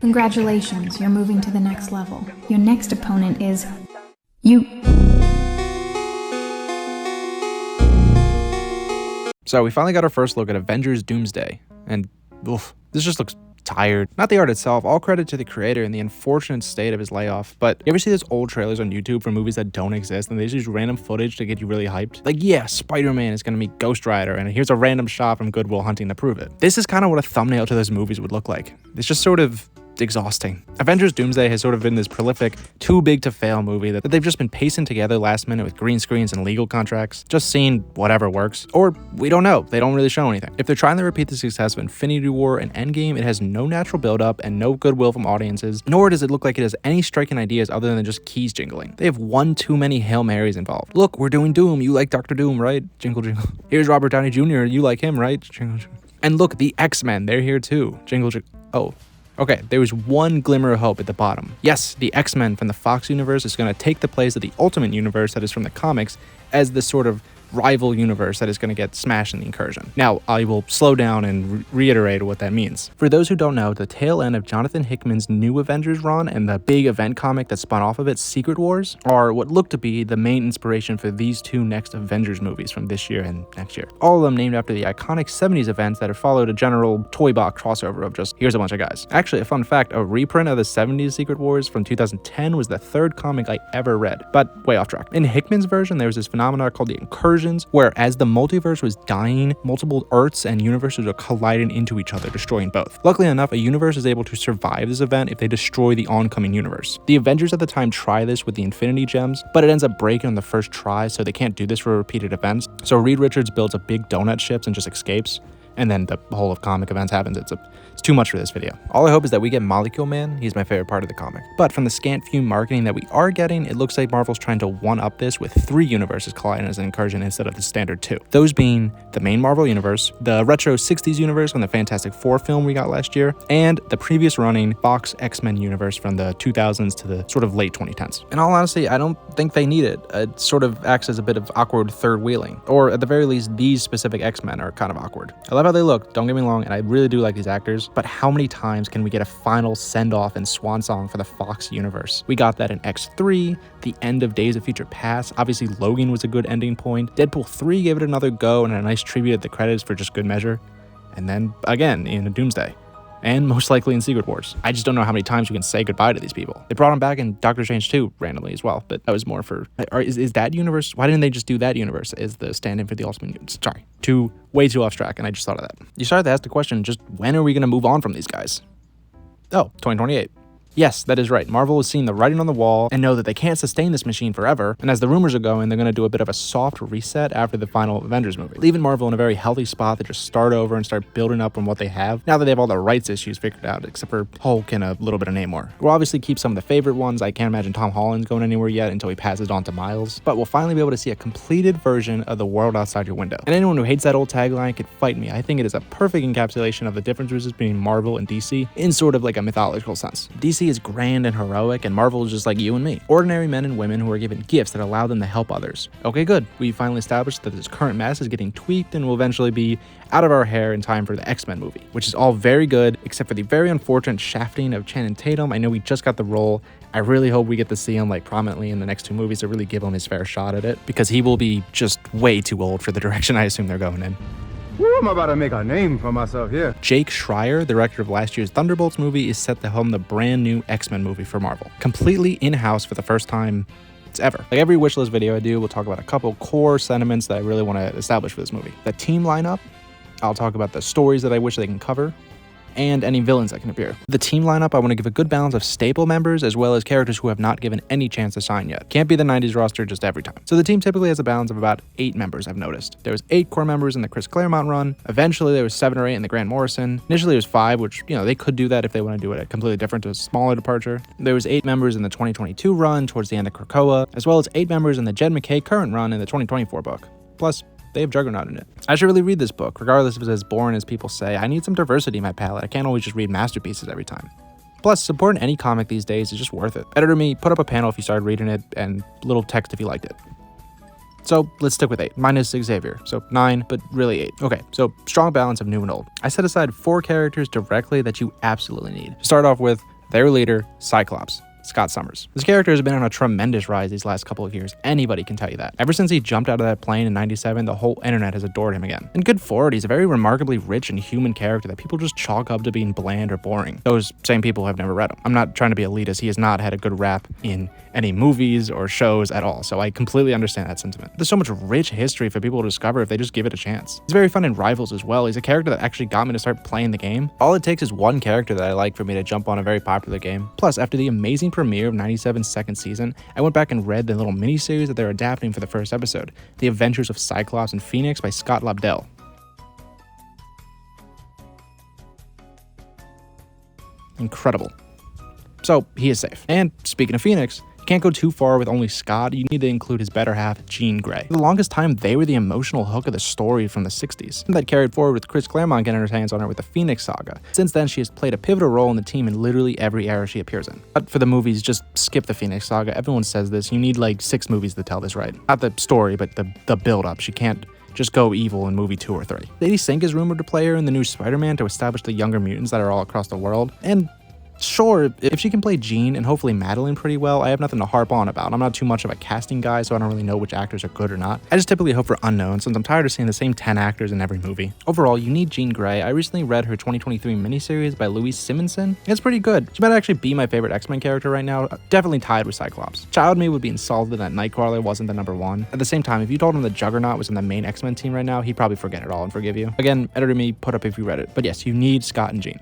Congratulations, you're moving to the next level. Your next opponent is... you. So we finally got our first look at Avengers Doomsday, and oof, this just looks tired. Not the art itself, all credit to the creator and the unfortunate state of his layoff, but you ever see those old trailers on YouTube for movies that don't exist and they just use random footage to get you really hyped? Like, yeah, Spider-Man is gonna meet Ghost Rider, and here's a random shot from Goodwill Hunting to prove it. This is kind of what a thumbnail to those movies would look like. It's just sort of exhausting. Avengers Doomsday has sort of been this prolific, too big to fail movie that they've just been pacing together last minute with green screens and legal contracts, just seeing whatever works. Or we don't know, they don't really show anything. If they're trying to repeat the success of Infinity War and Endgame, it has no natural build-up and no goodwill from audiences, nor does it look like it has any striking ideas other than just keys jingling. They have one too many Hail Marys involved. Look, we're doing Doom, you like Dr. Doom, right? Jingle jingle. Here's Robert Downey Jr., you like him, right? Jingle jingle. And look, the X-Men, they're here too. Jingle jingle. Oh. Okay, there was one glimmer of hope at the bottom. Yes, the X-Men from the Fox universe is going to take the place of the Ultimate Universe that is from the comics as the sort of rival universe that is going to get smashed in the incursion. Now, I will slow down and reiterate what that means. For those who don't know, the tail end of Jonathan Hickman's New Avengers run and the big event comic that spun off of it, Secret Wars, are what look to be the main inspiration for these two next Avengers movies from this year and next year. All of them named after the iconic 70s events that have followed a general toy box crossover of just, here's a bunch of guys. Actually, a fun fact, a reprint of the 70s Secret Wars from 2010 was the third comic I ever read, but way off track. In Hickman's version, there was this phenomenon called the incursion, where as the multiverse was dying, multiple Earths and universes are colliding into each other, destroying both. Luckily enough, a universe is able to survive this event if they destroy the oncoming universe. The Avengers at the time try this with the Infinity Gems, but it ends up breaking on the first try, so they can't do this for repeated events. So Reed Richards builds a big donut ships and just escapes, and then the whole of comic events happens. It's too much for this video. All I hope is that we get Molecule Man. He's my favorite part of the comic. But from the scant few marketing that we are getting, it looks like Marvel's trying to one-up this with 3 universes colliding as an incursion instead of the standard 2. Those being the main Marvel universe, the retro 60s universe from the Fantastic Four film we got last year, and the previous running Fox X-Men universe from the 2000s to the sort of late 2010s. In all honesty, I don't think they need it. It sort of acts as a bit of awkward third wheeling, or at the very least, these specific X-Men are kind of awkward. I love how they look, don't get me wrong, and I really do like these actors, but how many times can we get a final send-off and swan song for the Fox universe? We got that in X3, the end of Days of Future Past. Obviously, Logan was a good ending point. Deadpool 3 gave it another go and a nice tribute at the credits for just good measure. And then, again, in Doomsday. And most likely in Secret Wars. I just don't know how many times we can say goodbye to these people. They brought them back in Doctor Strange 2 randomly as well, but that was more for... Is that universe? Why didn't they just do that universe as the stand-in for the Ultimate Universe? Sorry, way too off track, and I just thought of that. You started to ask the question, just when are we going to move on from these guys? Oh, 2028. Yes, that is right. Marvel is seeing the writing on the wall and know that they can't sustain this machine forever, and as the rumors are going, they're going to do a bit of a soft reset after the final Avengers movie, leaving Marvel in a very healthy spot to just start over and start building up on what they have, now that they have all the rights issues figured out, except for Hulk and a little bit of Namor. We'll obviously keep some of the favorite ones. I can't imagine Tom Holland's going anywhere yet until he passes on to Miles, but we'll finally be able to see a completed version of the world outside your window. And anyone who hates that old tagline could fight me. I think it is a perfect encapsulation of the differences between Marvel and DC in sort of like a mythological sense. DC is grand and heroic, and Marvel is just like you and me. Ordinary men and women who are given gifts that allow them to help others. Okay, good. We finally established that this current mess is getting tweaked and will eventually be out of our hair in time for the X-Men movie, which is all very good, except for the very unfortunate shafting of Channing Tatum. I know we just got the role. I really hope we get to see him like prominently in the next 2 movies to really give him his fair shot at it, because he will be just way too old for the direction I assume they're going in. Woo, I'm about to make a name for myself here. Jake Schreier, the director of last year's Thunderbolts movie, is set to helm the brand new X-Men movie for Marvel. Completely in-house for the first time it's ever. Like every wishlist video I do, we'll talk about a couple core sentiments that I really want to establish for this movie. The team lineup, I'll talk about the stories that I wish they can cover, and any villains that can appear. The team lineup, I want to give a good balance of staple members as well as characters who have not given any chance to shine yet. Can't be the 90s roster just every time. So the team typically has a balance of about 8 members, I've noticed. There was 8 core members in the Chris Claremont run. Eventually there was 7 or 8 in the Grant Morrison. Initially it was 5, which, they could do that if they want to do it completely different to a smaller departure. There was 8 members in the 2022 run towards the end of Krakoa, as well as 8 members in the Jed MacKay current run in the 2024 book. Plus, they have Juggernaut in it. I should really read this book, regardless if it's as boring as people say. I need some diversity in my palette. I can't always just read masterpieces every time. Plus, supporting any comic these days is just worth it. Editor me, put up a panel if you started reading it, and little text if you liked it. So let's stick with 8, minus Xavier, so 9, but really 8. Okay, so strong balance of new and old. I set aside 4 characters directly that you absolutely need. To start off with, Their leader, Cyclops. Scott Summers. This character has been on a tremendous rise these last couple of years. Anybody can tell you that. Ever since he jumped out of that plane in 97, the whole internet has adored him again. And good for it, he's a very remarkably rich and human character that people just chalk up to being bland or boring. Those same people have never read him. I'm not trying to be elitist, he has not had a good rap in any movies or shows at all, so I completely understand that sentiment. There's so much rich history for people to discover if they just give it a chance. He's very fun in Rivals as well. He's a character that actually got me to start playing the game. All it takes is one character that I like for me to jump on a very popular game. Plus, after the amazing premiere of 97's second season, I went back and read the little miniseries that they're adapting for the first episode, The Adventures of Cyclops and Phoenix by Scott Lobdell. Incredible. So, he is safe. And speaking of Phoenix, you can't go too far with only Scott, you need to include his better half, Jean Grey. For the longest time, they were the emotional hook of the story from the 60s. And that carried forward with Chris Claremont getting his hands on her with the Phoenix Saga. Since then, she has played a pivotal role in the team in literally every era she appears in. But for the movies, just skip the Phoenix Saga. Everyone says this, you need like 6 movies to tell this right. Not the story, but the build-up. She can't just go evil in movie 2 or 3. Lady Sink is rumored to play her in the new Spider-Man to establish the younger mutants that are all across the world. And sure, if she can play Jean and hopefully Madeline pretty well, I have nothing to harp on about. I'm not too much of a casting guy, so I don't really know which actors are good or not. I just typically hope for unknowns, since I'm tired of seeing the same 10 actors in every movie. Overall, you need Jean Grey. I recently read her 2023 miniseries by Louise Simonson. It's pretty good. She might actually be my favorite X-Men character right now, definitely tied with Cyclops. Child me would be insulted that Nightcrawler wasn't the #1. At the same time, if you told him the Juggernaut was in the main X-Men team right now, he'd probably forget it all and forgive you. Again, editor me, put up if you read it. But yes, you need Scott and Jean.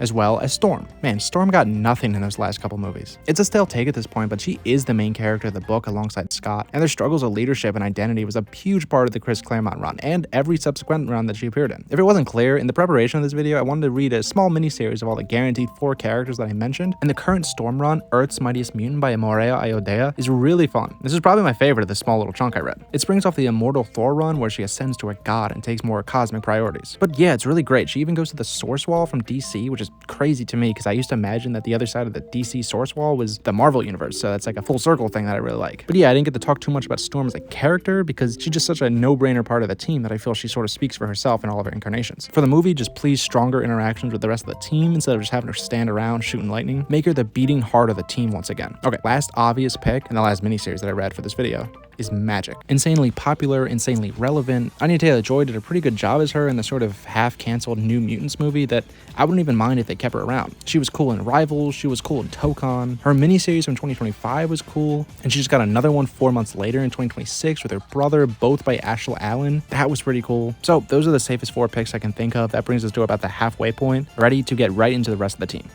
As well as Storm. Man, Storm got nothing in those last couple movies. It's a stale take at this point, but she is the main character of the book alongside Scott, and their struggles of leadership and identity was a huge part of the Chris Claremont run, and every subsequent run that she appeared in. If it wasn't clear, in the preparation of this video, I wanted to read a small mini-series of all the guaranteed 4 characters that I mentioned, and the current Storm run, Earth's Mightiest Mutant by Amorea Iodea, is really fun. This is probably my favorite of the small little chunk I read. It springs off the Immortal Thor run, where she ascends to a god and takes more cosmic priorities. But yeah, it's really great. She even goes to the Source Wall from DC, which is crazy to me, because I used to imagine that the other side of the DC Source Wall was the Marvel Universe, so that's like a full circle thing that I really like. But yeah, I didn't get to talk too much about Storm as a character, because she's just such a no-brainer part of the team that I feel she sort of speaks for herself in all of her incarnations. For the movie, just please stronger interactions with the rest of the team instead of just having her stand around shooting lightning. Make her the beating heart of the team once again. Okay, last obvious pick, and the last miniseries that I read for this video, is Magic. Insanely popular, insanely relevant. Anya Taylor-Joy did a pretty good job as her in the sort of half-canceled New Mutants movie that I wouldn't even mind if they kept her around. She was cool in Rivals, she was cool in Tokon, her miniseries from 2025 was cool, and she just got another one 4 months later in 2026 with her brother, both by Ashla Allen. That was pretty cool. So those are the safest 4 picks I can think of. That brings us to about the halfway point, ready to get right into the rest of the team.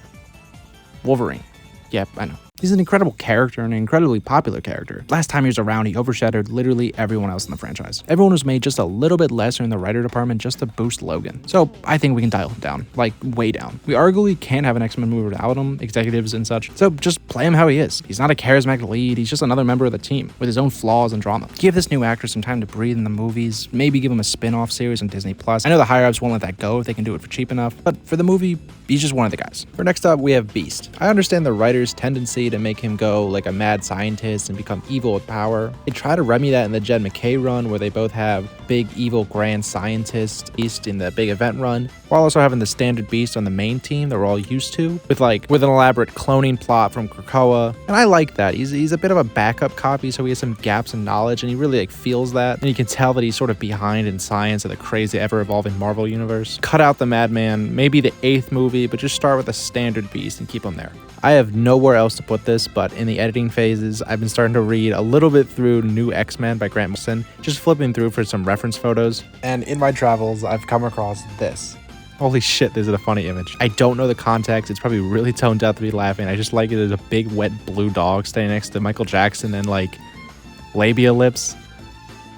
Wolverine. Yep, I know. He's an incredible character and an incredibly popular character. Last time he was around, he overshadowed literally everyone else in the franchise. Everyone was made just a little bit lesser in the writer department just to boost Logan. So I think we can dial him down, like way down. We arguably can't have an X-Men movie without him, executives and such. So just play him how he is. He's not a charismatic lead, he's just another member of the team with his own flaws and drama. Give this new actor some time to breathe in the movies, maybe give him a spin-off series on Disney+. I know the higher-ups won't let that go if they can do it for cheap enough, but for the movie, he's just one of the guys. For next up, we have Beast. I understand the writer's tendency to make him go like a mad scientist and become evil with power. They try to remedy that in the Jed McKay run, where they both have big evil grand scientist Beast in the big event run, while also having the standard Beast on the main team that we're all used to, with an elaborate cloning plot from Krakoa. And I like that. He's a bit of a backup copy, so he has some gaps in knowledge, and he really feels that. And you can tell that he's sort of behind in science of the crazy ever-evolving Marvel universe. Cut out the Madman, maybe the 8th movie, but just start with a standard Beast and keep him there. I have nowhere else to put this, but in the editing phases, I've been starting to read a little bit through New X-Men by Grant Morrison, just flipping through for some reference photos. And in my travels, I've come across this. Holy shit, this is a funny image. I don't know the context. It's probably really toned down to be laughing. I just like it as a big wet blue dog standing next to Michael Jackson and labia lips.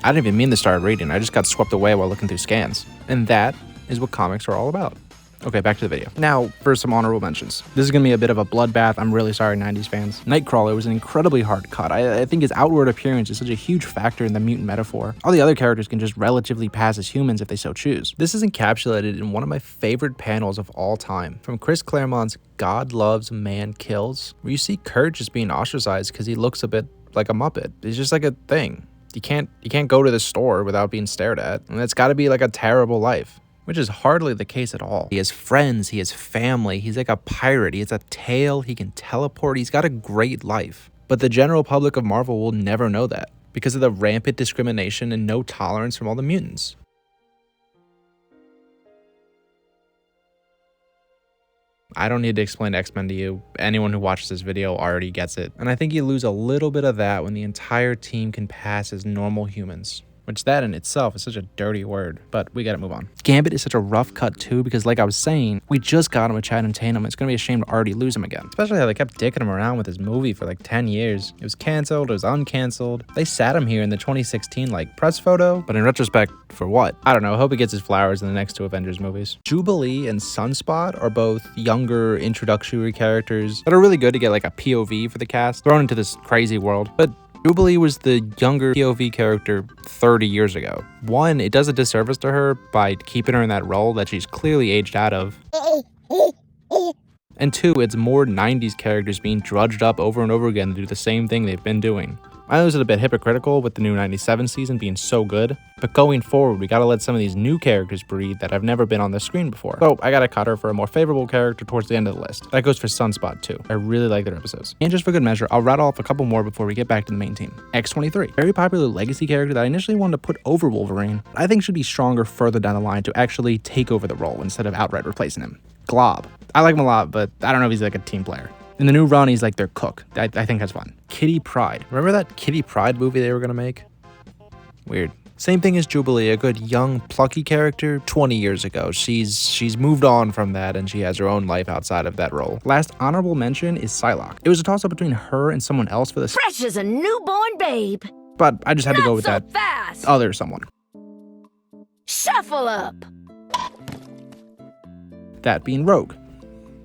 I didn't even mean to start reading. I just got swept away while looking through scans. And that is what comics are all about. Okay, back to the video. Now, for some honorable mentions. This is going to be a bit of a bloodbath. I'm really sorry, 90s fans. Nightcrawler was an incredibly hard cut. I think his outward appearance is such a huge factor in the mutant metaphor. All the other characters can just relatively pass as humans if they so choose. This is encapsulated in one of my favorite panels of all time, from Chris Claremont's God Loves, Man Kills, where you see Kurt just being ostracized because he looks a bit like a Muppet. It's just like a thing. You can't go to the store without being stared at, and it's got to be like a terrible life. which is hardly the case at all. He has friends, he has family, he's like a pirate, he has a tail, he can teleport, he's got a great life. But the general public of Marvel will never know that because of the rampant discrimination and no tolerance from all the mutants. I don't need to explain X-Men to you. Anyone who watches this video already gets it. And I think you lose a little bit of that when the entire team can pass as normal humans. Which that in itself is such a dirty word, but we gotta move on. Gambit is such a rough cut too because like I was saying, we just got him with Channing Tatum. It's gonna be a shame to already lose him again. Especially how they kept dicking him around with his movie for like 10 years. It was canceled, it was uncanceled. They sat him here in the 2016 like press photo, but in retrospect, for what? I don't know, I hope he gets his flowers in the next two Avengers movies. Jubilee and Sunspot are both younger introductory characters that are really good to get like a POV for the cast, thrown into this crazy world. But Jubilee was the younger POV character 30 years ago. One, it does a disservice to her by keeping her in that role that she's clearly aged out of. And two, it's more 90s characters being drudged up over and over again to do the same thing they've been doing. I know this is a bit hypocritical with the new 97 season being so good, but going forward, we gotta let some of these new characters breathe that have never been on the screen before. So I gotta cut her for a more favorable character towards the end of the list. That goes for Sunspot too. I really like their episodes. And just for good measure, I'll rattle off a couple more before we get back to the main team. X-23, very popular legacy character that I initially wanted to put over Wolverine, but I think should be stronger further down the line to actually take over the role instead of outright replacing him. Glob. I like him a lot, but I don't know if he's like a team player. In the new run, he's like their cook. I think that's fun. Kitty Pryde. Remember that Kitty Pryde movie they were gonna make? Weird. Same thing as Jubilee, a good young, plucky character 20 years ago. She's moved on from that and she has her own life outside of that role. Last honorable mention is Psylocke. It was a toss-up between her and someone else for this. Fresh as a newborn babe. But I just had to go with that fast. other someone. Shuffle up. That being Rogue.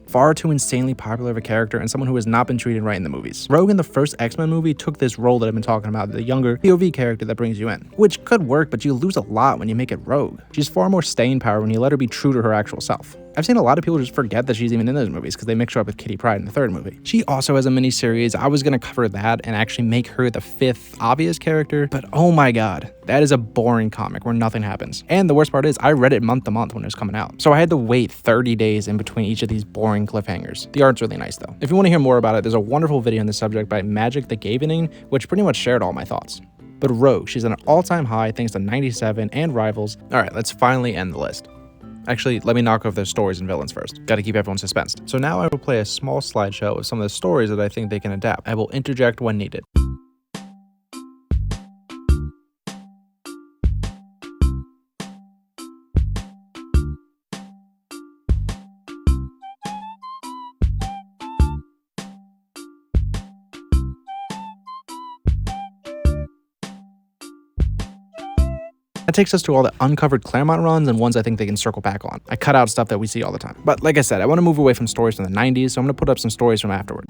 Far too insanely popular of a character and someone who has not been treated right in the movies. Rogue in the first X-Men movie took this role that I've been talking about, the younger POV character that brings you in, which could work, but you lose a lot when you make it Rogue. She's far more staying power when you let her be true to her actual self. I've seen a lot of people just forget that she's even in those movies because they mix her up with Kitty Pryde in the third movie. She also has a mini-series. I was gonna cover that and actually make her the fifth obvious character, but oh my god, that is a boring comic where nothing happens. And the worst part is, I read it month to month when it was coming out. So I had to wait 30 days in between each of these boring cliffhangers. The art's really nice though. If you want to hear more about it, there's a wonderful video on the subject by Magic the Gavening, which pretty much shared all my thoughts. But Rogue, she's at an all-time high thanks to 97 and Rivals. Alright, let's finally end the list. Actually, let me knock off their stories and villains first. Gotta keep everyone suspensed. So now I will play a small slideshow of some of the stories that I think they can adapt. I will interject when needed. That takes us to all the uncovered Claremont runs and ones I think they can circle back on. I cut out stuff that we see all the time. But like I said, I want to move away from stories from the 90s, so I'm going to put up some stories from afterward.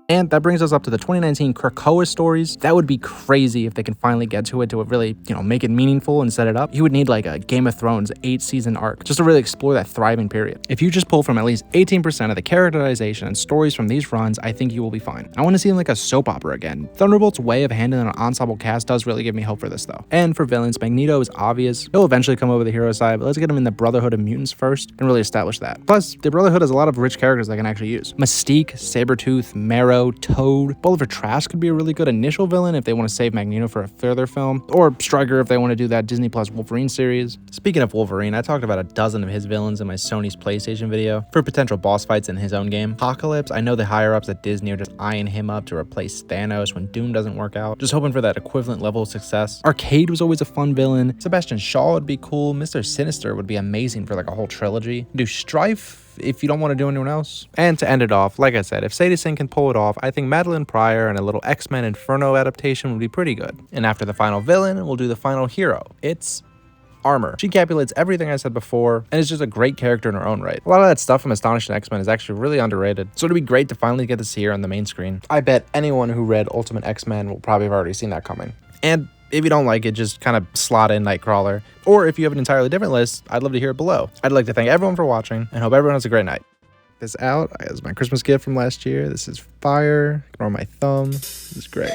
And that brings us up to the 2019 Krakoa stories. That would be crazy if they can finally get to it to really, make it meaningful and set it up. You would need like a Game of Thrones 8-season arc just to really explore that thriving period. If you just pull from at least 18% of the characterization and stories from these runs, I think you will be fine. I want to see them like a soap opera again. Thunderbolt's way of handling an ensemble cast does really give me hope for this though. And for villains, Magneto is obvious. He'll eventually come over the hero side, but let's get him in the Brotherhood of Mutants first and really establish that. Plus, the Brotherhood has a lot of rich characters I can actually use. Mystique, Sabretooth, Marrow, Toad. Bolivar Trask could be a really good initial villain if they want to save Magneto for a further film, or Stryker if they want to do that Disney Plus Wolverine series. Speaking of Wolverine, I talked about a dozen of his villains in my Sony's PlayStation video for potential boss fights in his own game. Apocalypse, I know the higher-ups at Disney are just eyeing him up to replace Thanos when Doom doesn't work out, just hoping for that equivalent level of success. Arcade was always a fun villain. Sebastian Shaw would be cool. Mr. Sinister would be amazing for like a whole trilogy. Do Strife if you don't want to do anyone else. And to end it off, like I said, if Sadie Sink can pull it off, I think Madeline Pryor and a little X-Men Inferno adaptation would be pretty good. And after the final villain, we'll do the final hero. It's armor. She encapsulates everything I said before and is just a great character in her own right. A lot of that stuff from Astonishing X-Men is actually really underrated, so it'd be great to finally get to see her on the main screen. I bet anyone who read Ultimate X-Men will probably have already seen that coming. And if you don't like it, just kind of slot in Nightcrawler. Or if you have an entirely different list, I'd love to hear it below. I'd like to thank everyone for watching and hope everyone has a great night. This out as my Christmas gift from last year. This is fire. Ignore my thumb. This is great.